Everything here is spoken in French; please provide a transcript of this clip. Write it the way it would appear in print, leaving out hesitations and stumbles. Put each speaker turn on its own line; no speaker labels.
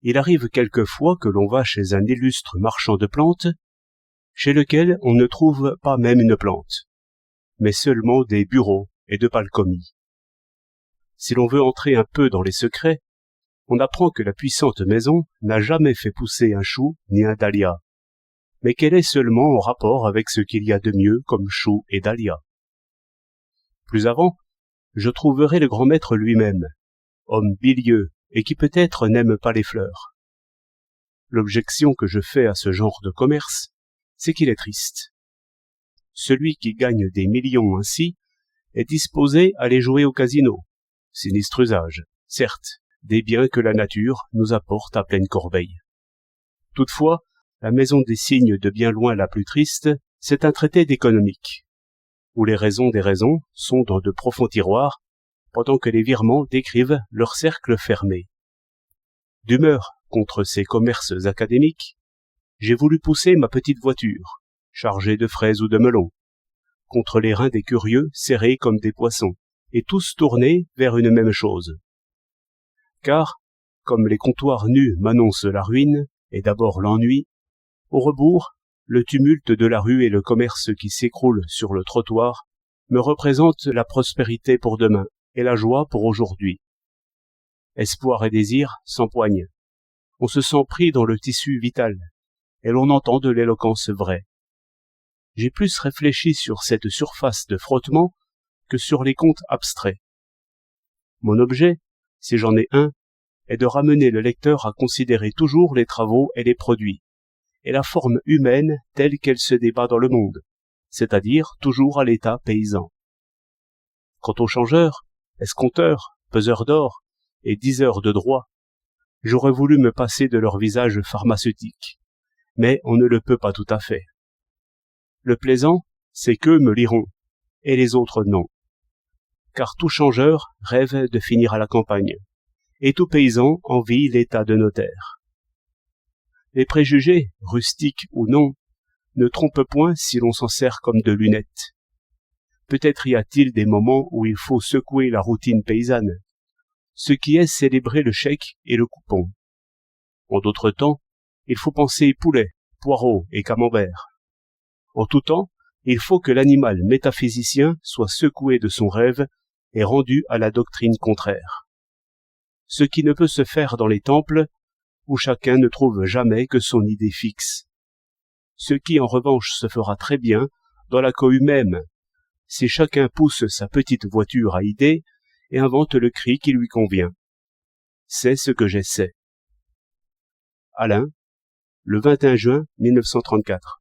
Il arrive quelquefois que l'on va chez un illustre marchand de plantes, chez lequel on ne trouve pas même une plante, mais seulement des bureaux et de palcommies. Si l'on veut entrer un peu dans les secrets, on apprend que la puissante maison n'a jamais fait pousser un chou ni un dahlia, mais qu'elle est seulement en rapport avec ce qu'il y a de mieux comme chou et dahlia. Plus avant, je trouverai le grand maître lui-même, homme bilieux et qui peut-être n'aime pas les fleurs. L'objection que je fais à ce genre de commerce, c'est qu'il est triste. Celui qui gagne des millions ainsi est disposé à les jouer au casino. Sinistre usage, certes, des biens que la nature nous apporte à pleine corbeille. Toutefois, la maison des cygnes de bien loin la plus triste, c'est un traité d'économique, où les raisons des raisons sont dans de profonds tiroirs, pendant que les virements décrivent leur cercle fermé. D'humeur contre ces commerces académiques, j'ai voulu pousser ma petite voiture, chargée de fraises ou de melons, contre les reins des curieux serrés comme des poissons, et tous tournés vers une même chose. Car, comme les comptoirs nus m'annoncent la ruine, et d'abord l'ennui, au rebours, le tumulte de la rue et le commerce qui s'écroule sur le trottoir me représentent la prospérité pour demain et la joie pour aujourd'hui. Espoir et désir s'empoignent. On se sent pris dans le tissu vital, et l'on entend de l'éloquence vraie. J'ai plus réfléchi sur cette surface de frottement que sur les comptes abstraits. Mon objet, si j'en ai un, est de ramener le lecteur à considérer toujours les travaux et les produits, et la forme humaine telle qu'elle se débat dans le monde, c'est-à-dire toujours à l'état paysan. Quant aux changeurs, escompteurs, peseurs d'or et diseurs de droit, j'aurais voulu me passer de leur visage pharmaceutique, mais on ne le peut pas tout à fait. Le plaisant, c'est qu'eux me liront, et les autres non. Car tout changeur rêve de finir à la campagne, et tout paysan envie l'état de notaire. Les préjugés, rustiques ou non, ne trompent point si l'on s'en sert comme de lunettes. Peut-être y a-t-il des moments où il faut secouer la routine paysanne, ce qui est célébrer le chèque et le coupon. En d'autres temps, il faut penser poulet, poireaux et camembert. En tout temps, il faut que l'animal métaphysicien soit secoué de son rêve et rendu à la doctrine contraire. Ce qui ne peut se faire dans les temples, où chacun ne trouve jamais que son idée fixe. Ce qui en revanche se fera très bien dans la cohue même, si chacun pousse sa petite voiture à idées et invente le cri qui lui convient. C'est ce que j'essaie. Alain, le 21 juin 1934.